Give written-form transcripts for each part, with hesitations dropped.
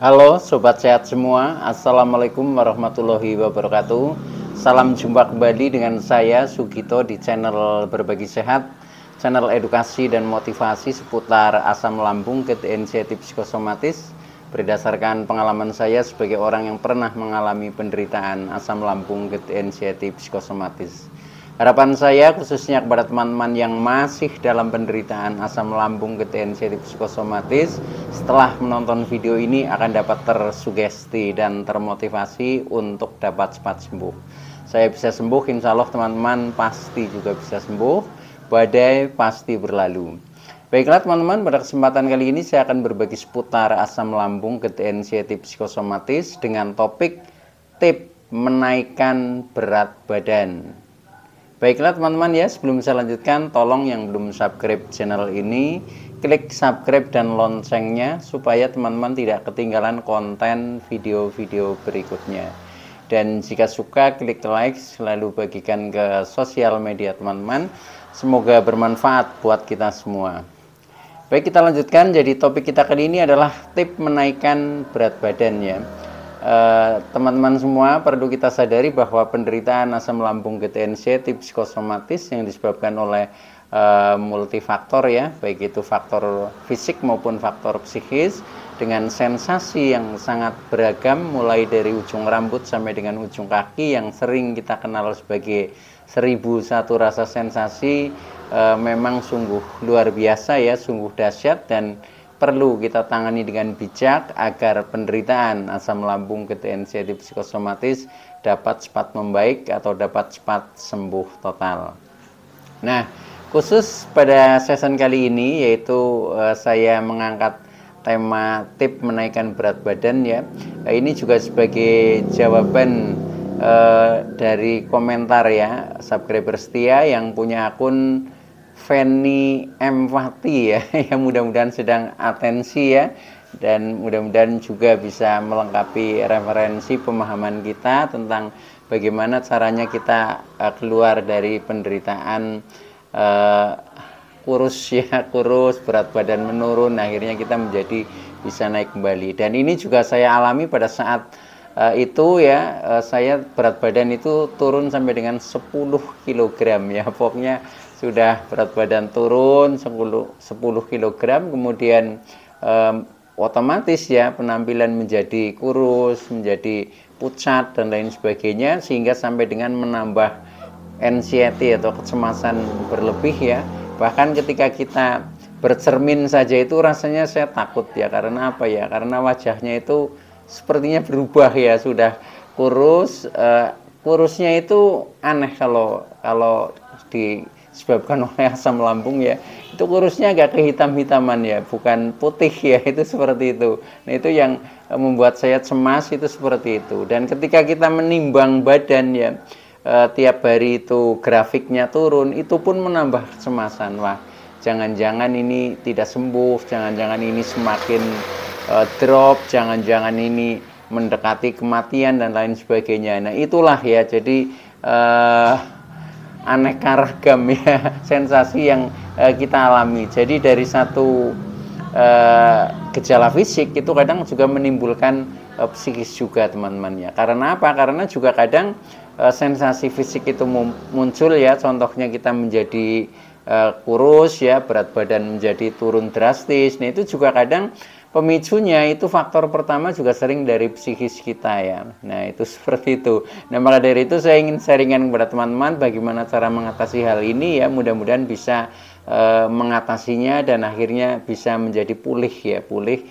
Halo Sobat Sehat semua, Assalamualaikum warahmatullahi wabarakatuh. Salam jumpa kembali dengan saya Sugito di channel Berbagi Sehat, channel edukasi dan motivasi seputar asam lambung, anxiety psikosomatis, berdasarkan pengalaman saya sebagai orang yang pernah mengalami penderitaan asam lambung, anxiety psikosomatis. Harapan saya khususnya kepada teman-teman yang masih dalam penderitaan asam lambung, anxiety psikosomatis, setelah menonton video ini akan dapat tersugesti dan termotivasi untuk dapat cepat sembuh. Saya bisa sembuh, insya Allah teman-teman pasti juga bisa sembuh. Badai pasti berlalu. Baiklah teman-teman, pada kesempatan kali ini saya akan berbagi seputar asam lambung, anxiety psikosomatis dengan topik tip menaikkan berat badan. Baiklah teman-teman ya, sebelum saya lanjutkan, tolong yang belum subscribe channel ini, klik subscribe dan loncengnya supaya teman-teman tidak ketinggalan konten video-video berikutnya. Dan jika suka, klik like, lalu bagikan ke sosial media teman-teman. Semoga bermanfaat buat kita semua. Baik, kita lanjutkan. Jadi topik kita kali ini adalah tip menaikkan berat badan ya. Teman-teman semua perlu kita sadari bahwa penderitaan asam lambung, anxiety psikosomatis yang disebabkan oleh multifaktor ya, baik itu faktor fisik maupun faktor psikis, dengan sensasi yang sangat beragam mulai dari ujung rambut sampai dengan ujung kaki yang sering kita kenal sebagai 1001 rasa sensasi, memang sungguh luar biasa ya, sungguh dahsyat dan perlu kita tangani dengan bijak agar penderitaan asam lambung, anxiety psikosomatis dapat cepat membaik atau dapat cepat sembuh total. Nah, khusus pada season kali ini yaitu saya mengangkat tema tip menaikkan berat badan ya. Ini juga sebagai jawaban dari komentar ya subscriber setia yang punya akun Fanny Empati ya, yang mudah-mudahan sedang atensi ya, dan mudah-mudahan juga bisa melengkapi referensi pemahaman kita tentang bagaimana caranya kita keluar dari penderitaan kurus ya, kurus, berat badan menurun, akhirnya kita menjadi bisa naik kembali. Dan ini juga saya alami pada saat itu ya, saya berat badan itu turun sampai dengan 10 kg ya, pokoknya sudah berat badan turun 10 kg, kemudian otomatis ya penampilan menjadi kurus, menjadi pucat dan lain sebagainya, sehingga sampai dengan menambah anxiety atau kecemasan berlebih ya. Bahkan ketika kita bercermin saja itu rasanya saya takut ya, karena apa ya, karena wajahnya itu sepertinya berubah ya, sudah kurus, kurusnya itu aneh kalau disebabkan oleh asam lambung ya, itu kurusnya agak kehitam-hitaman ya, bukan putih ya, itu seperti itu. Nah itu yang membuat saya cemas, itu seperti itu. Dan ketika kita menimbang badan ya, tiap hari itu grafiknya turun, itu pun menambah kecemasan. Wah, jangan-jangan ini tidak sembuh, jangan-jangan ini semakin drop, jangan-jangan ini mendekati kematian dan lain sebagainya. Nah itulah ya, jadi aneka ragam ya sensasi yang kita alami. Jadi dari satu gejala fisik itu kadang juga menimbulkan psikis juga teman-teman ya. Karena apa? Karena juga kadang sensasi fisik itu muncul ya, contohnya kita menjadi kurus ya, berat badan menjadi turun drastis. Nah itu juga kadang pemicunya itu faktor pertama juga sering dari psikis kita ya. Nah itu seperti itu. Nah maka dari itu saya ingin sharingkan kepada teman-teman bagaimana cara mengatasi hal ini ya. Mudah-mudahan bisa mengatasinya dan akhirnya bisa menjadi pulih ya, pulih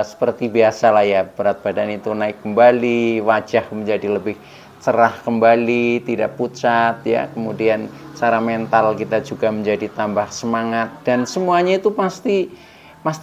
seperti biasa lah ya. Berat badan itu naik kembali, wajah menjadi lebih cerah kembali, tidak pucat ya. Kemudian cara mental kita juga menjadi tambah semangat, dan semuanya itu pasti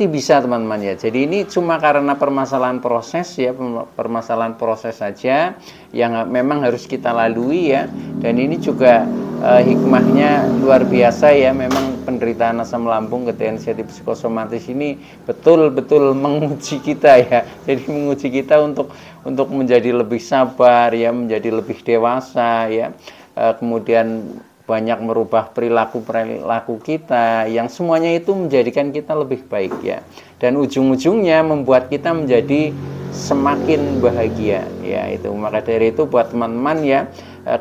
bisa teman-teman ya. Jadi ini cuma karena permasalahan proses ya, permasalahan proses saja yang memang harus kita lalui ya. Dan ini juga hikmahnya luar biasa ya. Memang penderitaan asam lambung, anxiety psikosomatis ini betul-betul menguji kita ya. Jadi menguji kita untuk menjadi lebih sabar ya, menjadi lebih dewasa ya. Kemudian banyak merubah perilaku kita yang semuanya itu menjadikan kita lebih baik ya, dan ujung-ujungnya membuat kita menjadi semakin bahagia ya. Itu maka dari itu buat teman-teman ya,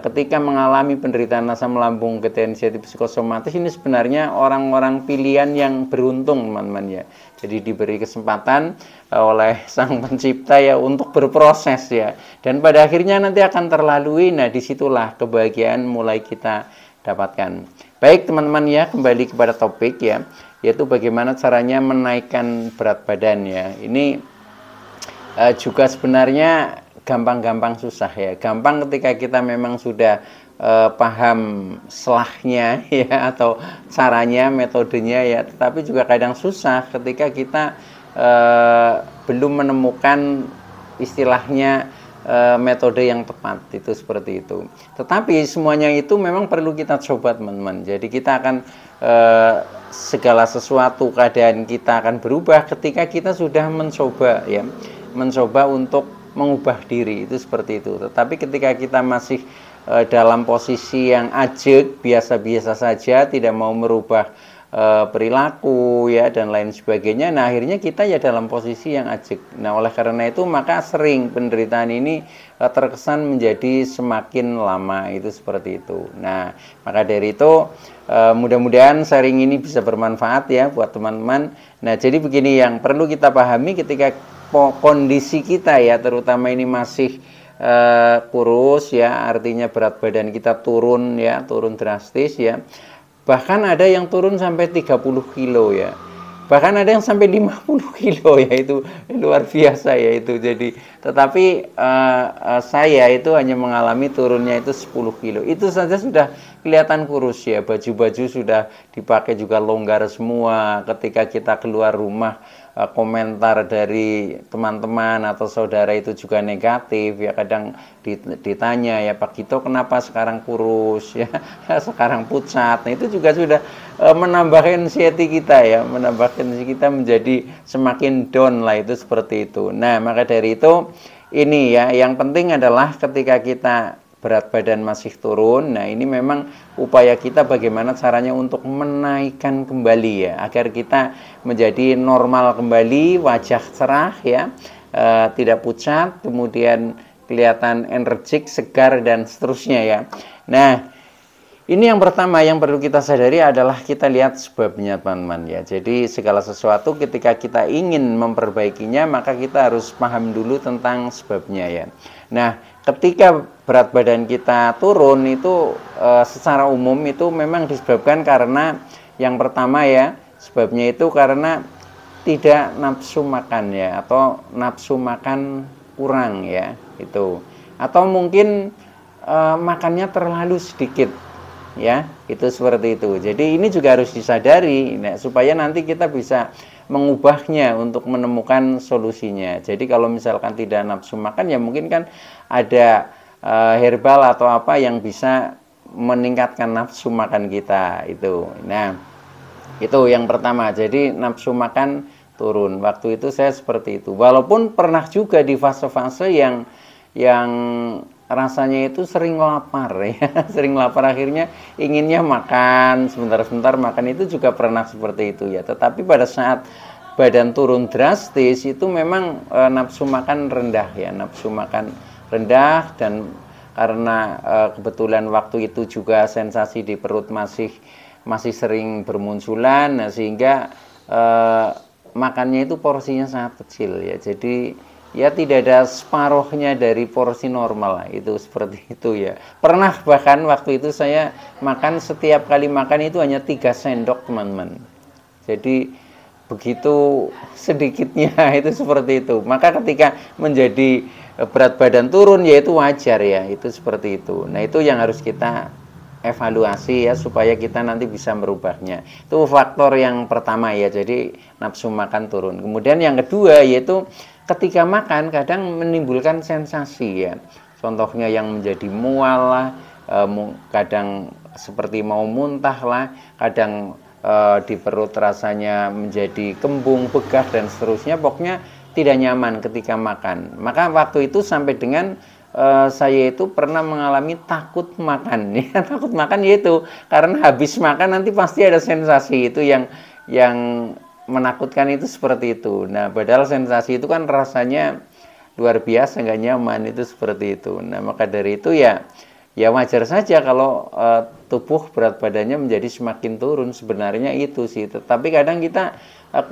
ketika mengalami penderitaan asam lambung, gejala inisiatif psikosomatis, ini sebenarnya orang-orang pilihan yang beruntung teman-teman ya. Jadi diberi kesempatan oleh Sang Pencipta ya untuk berproses ya, dan pada akhirnya nanti akan terlalui. Nah disitulah kebahagiaan mulai kita dapatkan. Baik teman-teman ya, kembali kepada topik ya, yaitu bagaimana caranya menaikkan berat badan ya. Ini juga sebenarnya gampang-gampang susah ya. Gampang ketika kita memang sudah paham selahnya ya, atau caranya, metodenya ya. Tetapi juga kadang susah ketika kita belum menemukan istilahnya metode yang tepat, itu seperti itu. Tetapi semuanya itu memang perlu kita coba teman-teman. Jadi kita akan segala sesuatu keadaan kita akan berubah ketika kita sudah mencoba ya, mencoba untuk mengubah diri, itu seperti itu. Tetapi ketika kita masih dalam posisi yang ajeg, biasa-biasa saja, tidak mau merubah perilaku ya dan lain sebagainya, nah akhirnya kita ya dalam posisi yang ajeg. Nah oleh karena itu maka sering penderitaan ini terkesan menjadi semakin lama, itu seperti itu. Nah maka dari itu mudah-mudahan sharing ini bisa bermanfaat ya buat teman-teman. Nah jadi begini yang perlu kita pahami ketika kondisi kita ya, terutama ini masih kurus ya, artinya berat badan kita turun ya, turun drastis ya. Bahkan ada yang turun sampai 30 kilo ya. Bahkan ada yang sampai 50 kilo ya, itu luar biasa ya itu. Jadi tetapi saya itu hanya mengalami turunnya itu 10 kilo. Itu saja sudah kelihatan kurus ya. Baju-baju sudah dipakai juga longgar semua. Ketika kita keluar rumah, komentar dari teman-teman atau saudara itu juga negatif ya. Kadang ditanya ya, Pak Gito kenapa sekarang kurus ya, sekarang pucat. Nah itu juga sudah menambah anxiety kita ya, menambah anxiety kita menjadi semakin down lah, itu seperti itu. Nah maka dari itu ini ya, yang penting adalah ketika kita berat badan masih turun, nah ini memang upaya kita bagaimana caranya untuk menaikkan kembali ya, agar kita menjadi normal kembali, wajah cerah ya, tidak pucat, kemudian kelihatan energik, segar dan seterusnya ya. Nah ini yang pertama yang perlu kita sadari adalah kita lihat sebabnya teman-teman ya. Jadi segala sesuatu ketika kita ingin memperbaikinya, maka kita harus paham dulu tentang sebabnya ya. Nah ketika berat badan kita turun itu secara umum itu memang disebabkan karena yang pertama ya, sebabnya itu karena tidak nafsu makan ya, atau nafsu makan kurang ya itu, atau mungkin makannya terlalu sedikit ya, itu seperti itu. Jadi ini juga harus disadari nah, supaya nanti kita bisa mengubahnya untuk menemukan solusinya. Jadi kalau misalkan tidak nafsu makan ya mungkin kan ada herbal atau apa yang bisa meningkatkan nafsu makan kita itu. Nah itu yang pertama, jadi nafsu makan turun. Waktu itu saya seperti itu, walaupun pernah juga di fase-fase yang rasanya itu sering lapar ya, sering lapar, akhirnya inginnya makan, sebentar-sebentar makan, itu juga pernah seperti itu ya. Tetapi pada saat badan turun drastis itu memang nafsu makan rendah ya, nafsu makan rendah, dan karena kebetulan waktu itu juga sensasi di perut masih sering bermunculan, nah sehingga makannya itu porsinya sangat kecil ya. Jadi ya tidak ada separuhnya dari porsi normal lah, itu seperti itu ya. Pernah bahkan waktu itu saya makan, setiap kali makan itu hanya 3 sendok teman-teman. Jadi begitu sedikitnya itu seperti itu. Maka ketika menjadi berat badan turun ya itu wajar ya, itu seperti itu. Nah itu yang harus kita evaluasi ya, supaya kita nanti bisa merubahnya. Itu faktor yang pertama ya, jadi nafsu makan turun. Kemudian yang kedua yaitu ketika makan kadang menimbulkan sensasi ya. Contohnya yang menjadi mual lah, kadang seperti mau muntah lah, kadang di perut rasanya menjadi kembung, begah dan seterusnya. Pokoknya tidak nyaman ketika makan. Maka waktu itu sampai dengan saya itu pernah mengalami takut makan. Ya, takut makan yaitu karena habis makan nanti pasti ada sensasi itu yang menakutkan itu seperti itu. Nah, padahal sensasi itu kan rasanya luar biasa, nggak nyaman itu seperti itu. Nah, maka dari itu ya wajar saja kalau tubuh berat badannya menjadi semakin turun, sebenarnya itu sih. Tetapi kadang kita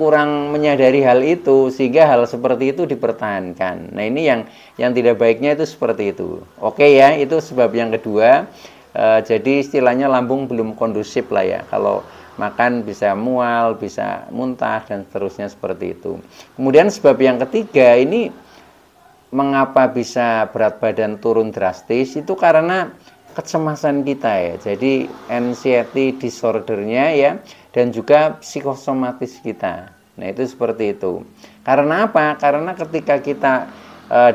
kurang menyadari hal itu sehingga hal seperti itu dipertahankan. Nah, ini yang tidak baiknya itu seperti itu. Oke ya, itu sebab yang kedua. Jadi istilahnya lambung belum kondusif lah ya. Kalau makan bisa mual, bisa muntah dan seterusnya seperti itu. Kemudian sebab yang ketiga ini, mengapa bisa berat badan turun drastis, itu karena kecemasan kita ya. Jadi anxiety disordernya ya, dan juga psikosomatis kita. Nah, itu seperti itu. Karena apa? Karena ketika kita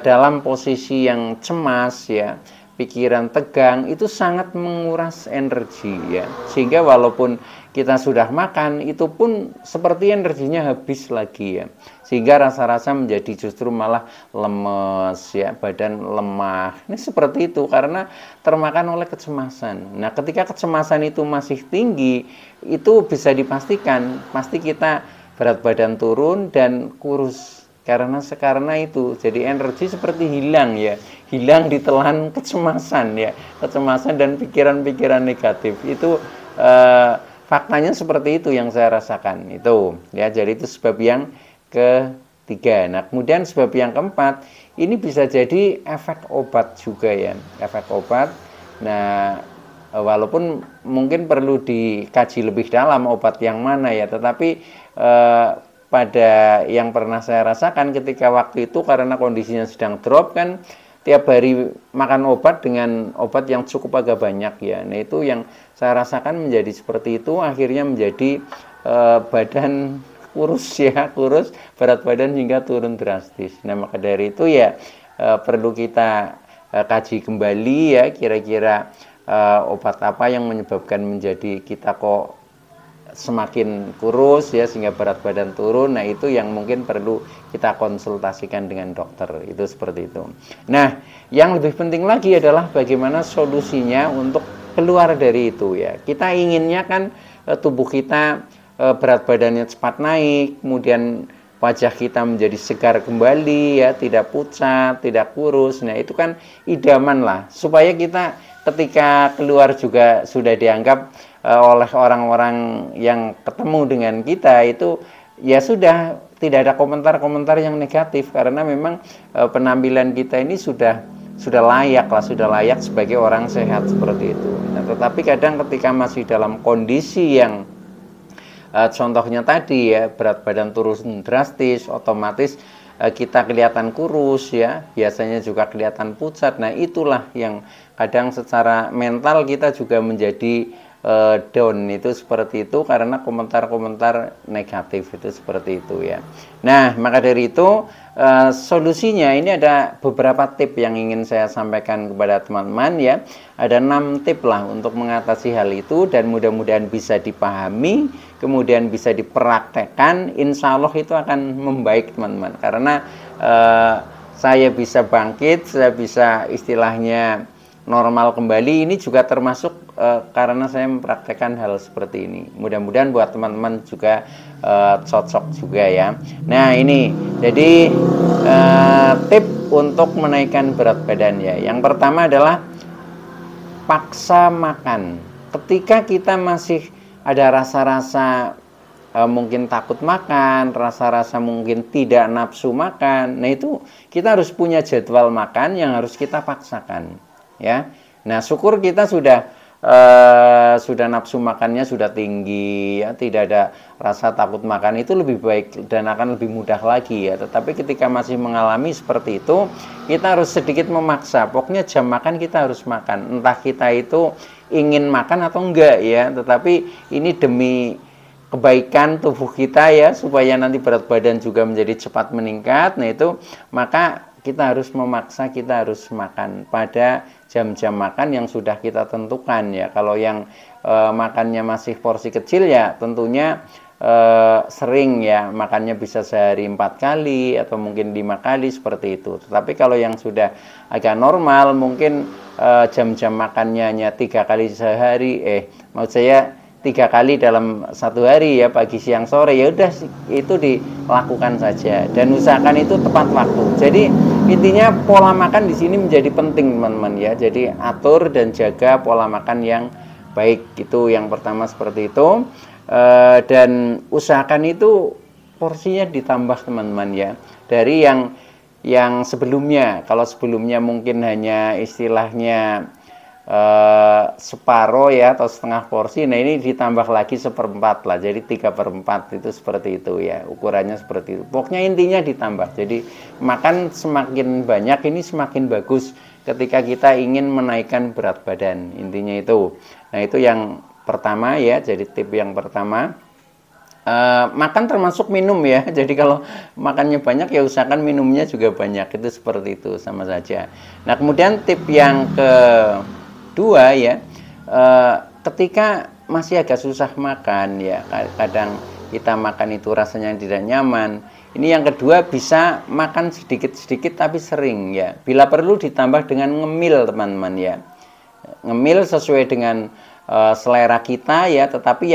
dalam posisi yang cemas ya, pikiran tegang, itu sangat menguras energi ya. Sehingga walaupun kita sudah makan, itu pun seperti energinya habis lagi ya. Sehingga rasa-rasa menjadi justru malah lemes ya, badan lemah. Ini seperti itu karena termakan oleh kecemasan. Nah, ketika kecemasan itu masih tinggi, itu bisa dipastikan pasti kita berat badan turun dan kurus. Karena itu jadi energi seperti hilang ya, hilang ditelan kecemasan ya, kecemasan dan pikiran-pikiran negatif itu faktanya seperti itu yang saya rasakan itu ya. Jadi itu sebab yang ketiga. Nah, kemudian sebab yang keempat ini bisa jadi efek obat juga ya, efek obat. Nah, walaupun mungkin perlu dikaji lebih dalam obat yang mana ya, tetapi pada yang pernah saya rasakan ketika waktu itu karena kondisinya sedang drop kan, tiap hari makan obat dengan obat yang cukup agak banyak ya. Nah, itu yang saya rasakan menjadi seperti itu, akhirnya menjadi badan kurus ya, kurus, berat badan hingga turun drastis. Nah, maka dari itu ya perlu kita kaji kembali ya, kira-kira obat apa yang menyebabkan menjadi kita kok semakin kurus ya sehingga berat badan turun. Nah, itu yang mungkin perlu kita konsultasikan dengan dokter, itu seperti itu. Nah, yang lebih penting lagi adalah bagaimana solusinya untuk keluar dari itu ya. Kita inginnya kan tubuh kita berat badannya cepat naik, kemudian wajah kita menjadi segar kembali ya, tidak pucat, tidak kurus. Nah, itu kan idaman lah, supaya kita ketika keluar juga sudah dianggap oleh orang-orang yang ketemu dengan kita itu ya sudah tidak ada komentar-komentar yang negatif, karena memang penampilan kita ini sudah layak lah, sudah layak sebagai orang sehat seperti itu. Nah, tetapi kadang ketika masih dalam kondisi yang contohnya tadi ya, berat badan turun drastis, otomatis kita kelihatan kurus ya, biasanya juga kelihatan pucat. Nah, itulah yang kadang secara mental kita juga menjadi down itu seperti itu karena komentar-komentar negatif itu seperti itu ya. Nah, maka dari itu solusinya ini ada beberapa tip yang ingin saya sampaikan kepada teman-teman ya. Ada 6 tip lah untuk mengatasi hal itu dan mudah-mudahan bisa dipahami, kemudian bisa dipraktekkan. Insya Allah itu akan membaik teman-teman, karena saya bisa bangkit, saya bisa istilahnya normal kembali, ini juga termasuk karena saya mempraktekkan hal seperti ini. Mudah-mudahan buat teman-teman juga cocok juga ya. Nah, ini jadi tip untuk menaikkan berat badan ya. Yang pertama adalah paksa makan. Ketika kita masih ada rasa-rasa mungkin takut makan, rasa-rasa mungkin tidak nafsu makan, nah itu kita harus punya jadwal makan yang harus kita paksakan ya. Nah, syukur kita sudah nafsu makannya sudah tinggi ya, tidak ada rasa takut makan, itu lebih baik dan akan lebih mudah lagi ya. Tetapi ketika masih mengalami seperti itu, kita harus sedikit memaksa, pokoknya jam makan kita harus makan, entah kita itu ingin makan atau enggak ya, tetapi ini demi kebaikan tubuh kita ya, supaya nanti berat badan juga menjadi cepat meningkat. Nah, itu maka kita harus memaksa, kita harus makan pada jam-jam makan yang sudah kita tentukan ya. Kalau yang makannya masih porsi kecil ya tentunya sering ya, makannya bisa sehari 4 kali atau mungkin 5 kali seperti itu. Tetapi kalau yang sudah agak normal, mungkin jam-jam makannya hanya 3 kali sehari, maksud saya 3 kali dalam satu hari ya, pagi siang sore, ya udah itu dilakukan saja dan usahakan itu tepat waktu. Jadi intinya pola makan di sini menjadi penting teman-teman ya. Jadi atur dan jaga pola makan yang baik, itu yang pertama seperti itu. Dan usahakan itu porsinya ditambah teman-teman ya, dari yang sebelumnya. Kalau sebelumnya mungkin hanya istilahnya separuh ya atau setengah porsi, nah ini ditambah lagi 1/4 lah, jadi 3/4 itu seperti itu ya, ukurannya seperti itu. Pokoknya intinya ditambah, jadi makan semakin banyak ini semakin bagus ketika kita ingin menaikkan berat badan, intinya itu. Nah itu yang pertama ya, jadi tip yang pertama. Makan termasuk minum ya, jadi kalau makannya banyak ya usahakan minumnya juga banyak, itu seperti itu, sama saja. Nah kemudian tip yang kedua ya, ketika masih agak susah makan ya, kadang kita makan itu rasanya tidak nyaman, ini yang kedua bisa makan sedikit-sedikit tapi sering ya, bila perlu ditambah dengan ngemil teman-teman ya, ngemil sesuai dengan selera kita ya, tetapi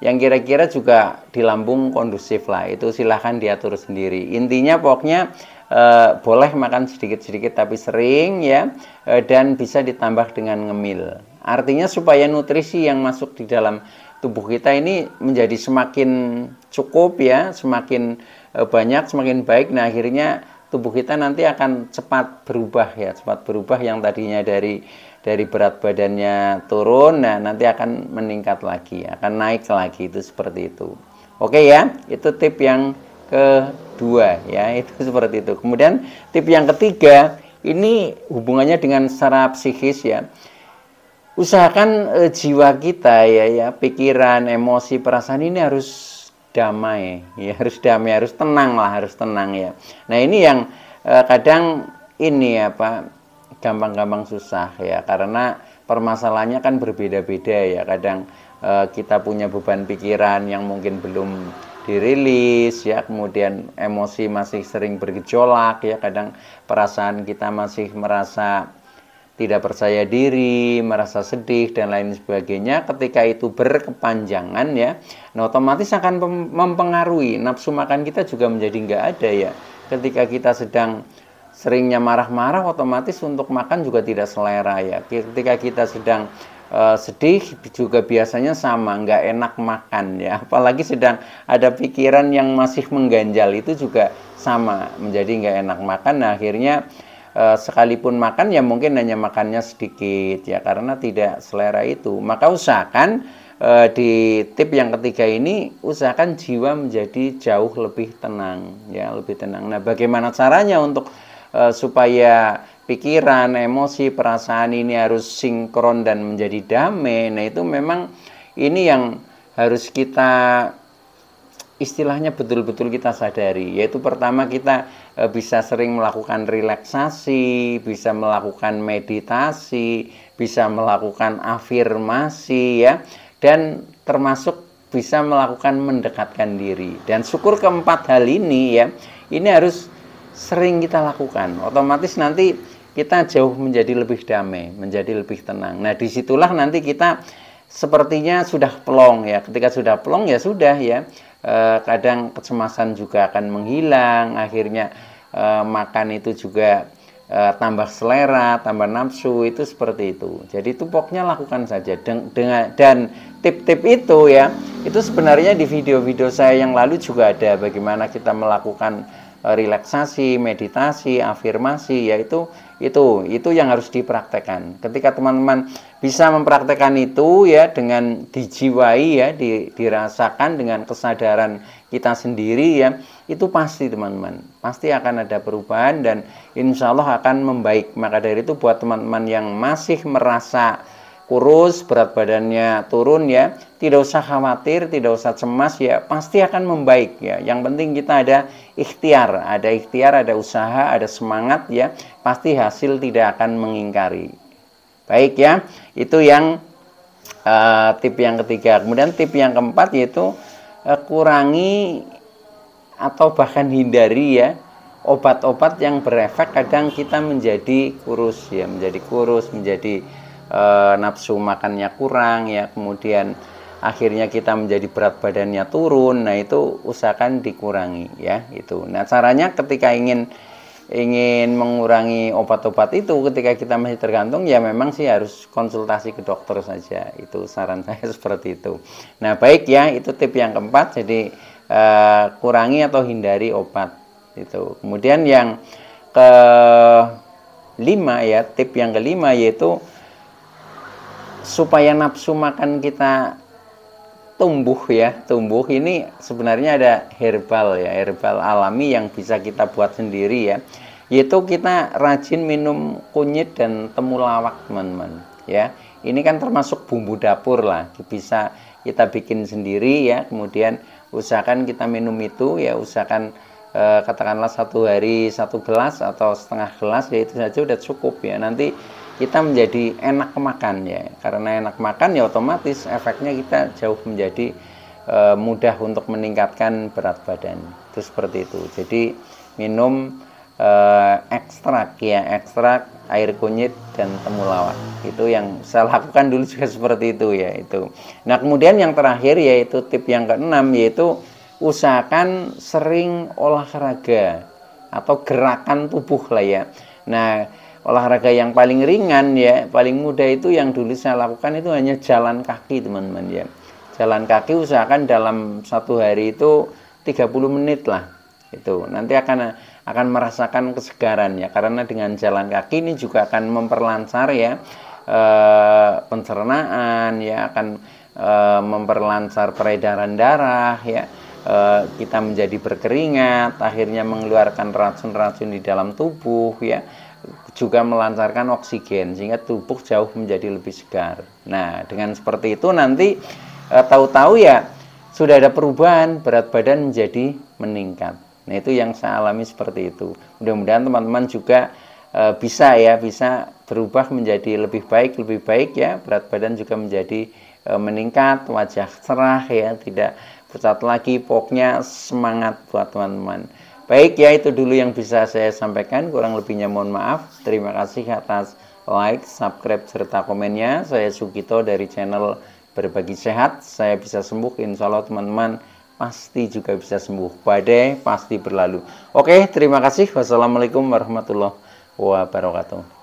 yang kira-kira juga di lambung kondusif lah, itu silahkan diatur sendiri. Intinya pokoknya boleh makan sedikit-sedikit tapi sering ya, dan bisa ditambah dengan ngemil. Artinya supaya nutrisi yang masuk di dalam tubuh kita ini menjadi semakin cukup ya, semakin banyak, semakin baik. Nah akhirnya tubuh kita nanti akan cepat berubah ya, cepat berubah, yang tadinya dari berat badannya turun, nah nanti akan meningkat lagi, akan naik lagi, itu seperti itu. Oke ya, itu tip yang kedua ya, itu seperti itu. Kemudian tip yang ketiga, ini hubungannya dengan secara psikis ya. Usahakan jiwa kita ya, pikiran, emosi, perasaan ini harus damai ya, harus damai, harus tenang lah, harus tenang ya. Nah ini yang kadang ini gampang-gampang susah ya, karena permasalahannya kan berbeda-beda ya. Kadang kita punya beban pikiran yang mungkin belum dirilis ya, kemudian emosi masih sering bergejolak ya, kadang perasaan kita masih merasa tidak percaya diri, merasa sedih dan lain sebagainya. Ketika itu berkepanjangan ya, nah otomatis akan mempengaruhi nafsu makan kita juga menjadi nggak ada ya. Ketika kita sedang seringnya marah-marah, otomatis untuk makan juga tidak selera ya. Ketika kita sedang sedih juga biasanya sama, nggak enak makan ya. Apalagi sedang ada pikiran yang masih mengganjal, itu juga sama, menjadi nggak enak makan. Nah akhirnya sekalipun makan ya mungkin hanya makannya sedikit ya, karena tidak selera itu. Maka usahakan di tip yang ketiga ini, usahakan jiwa menjadi jauh lebih tenang ya, lebih tenang. Nah bagaimana caranya untuk supaya pikiran, emosi, perasaan ini harus sinkron dan menjadi damai? Nah itu memang ini yang harus kita istilahnya betul-betul kita sadari, yaitu pertama kita bisa sering melakukan relaksasi, bisa melakukan meditasi, bisa melakukan afirmasi ya, dan termasuk bisa melakukan mendekatkan diri. Dan syukur keempat hal ini ya, ini harus sering kita lakukan, otomatis nanti kita jauh menjadi lebih damai, menjadi lebih tenang. Nah disitulah nanti kita sepertinya sudah plong ya. Ketika sudah plong ya sudah ya, kadang kecemasan juga akan menghilang, akhirnya makan itu juga tambah selera, tambah nafsu, itu seperti itu. Jadi itu pokoknya lakukan saja dan tip-tip itu ya, itu sebenarnya di video-video saya yang lalu juga ada, bagaimana kita melakukan relaksasi, meditasi, afirmasi, yaitu itu yang harus dipraktekkan. Ketika teman-teman bisa mempraktekkan itu ya, dengan dijiwai ya, dirasakan dengan kesadaran kita sendiri ya, itu pasti teman-teman, pasti akan ada perubahan dan insya Allah akan membaik. Maka dari itu buat teman-teman yang masih merasa kurus, berat badannya turun ya, tidak usah khawatir, tidak usah cemas ya, pasti akan membaik ya. Yang penting kita ada ikhtiar, ada usaha, ada semangat ya, pasti hasil tidak akan mengingkari. Baik ya, itu yang tip yang ketiga. Kemudian tip yang keempat yaitu kurangi atau bahkan hindari ya obat-obat yang berefek kadang kita menjadi kurus ya, menjadi nafsu makannya kurang ya, kemudian akhirnya kita menjadi berat badannya turun. Nah, itu usahakan dikurangi ya itu. Nah, caranya ketika ingin mengurangi obat-obat itu, ketika kita masih tergantung ya memang sih harus konsultasi ke dokter saja. Itu saran saya seperti itu. Nah, baik ya, itu tip yang keempat. Jadi kurangi atau hindari obat itu. Kemudian yang kelima ya, tip yang kelima yaitu supaya nafsu makan kita tumbuh ini sebenarnya ada herbal alami yang bisa kita buat sendiri ya, yaitu kita rajin minum kunyit dan temulawak teman-teman ya. Ini kan termasuk bumbu dapur lah, bisa kita bikin sendiri ya. Kemudian usahakan kita minum itu ya, usahakan katakanlah 1 hari 1 gelas atau setengah gelas ya, itu saja udah cukup ya. Nanti kita menjadi enak makan ya, karena enak makan ya otomatis efeknya kita jauh menjadi mudah untuk meningkatkan berat badan. Itu seperti itu. Jadi minum ekstrak air kunyit dan temulawak, itu yang saya lakukan dulu juga seperti itu ya itu. Nah, kemudian yang terakhir yaitu tip yang keenam, yaitu usahakan sering olahraga atau gerakan tubuh lah ya. Nah, olahraga yang paling ringan ya, paling mudah itu yang dulu saya lakukan itu hanya jalan kaki teman-teman ya. Jalan kaki usahakan dalam 1 hari itu 30 menit lah itu. Nanti akan merasakan kesegaran ya, karena dengan jalan kaki ini juga akan memperlancar ya pencernaan ya, akan memperlancar peredaran darah ya. Kita menjadi berkeringat, akhirnya mengeluarkan racun-racun di dalam tubuh ya, juga melancarkan oksigen sehingga tubuh jauh menjadi lebih segar. Nah, dengan seperti itu nanti tahu-tahu ya sudah ada perubahan, berat badan menjadi meningkat. Nah, itu yang saya alami seperti itu. Mudah-mudahan teman-teman juga bisa berubah menjadi lebih baik ya, berat badan juga menjadi meningkat, wajah cerah ya, tidak pucat lagi, pokoknya semangat buat teman-teman. Baik ya, itu dulu yang bisa saya sampaikan, kurang lebihnya mohon maaf. Terima kasih atas like, subscribe, serta komennya. Saya Sugito dari channel Berbagi Sehat. Saya bisa sembuh, insya Allah teman-teman pasti juga bisa sembuh. Badai pasti berlalu. Oke, terima kasih. Wassalamualaikum warahmatullahi wabarakatuh.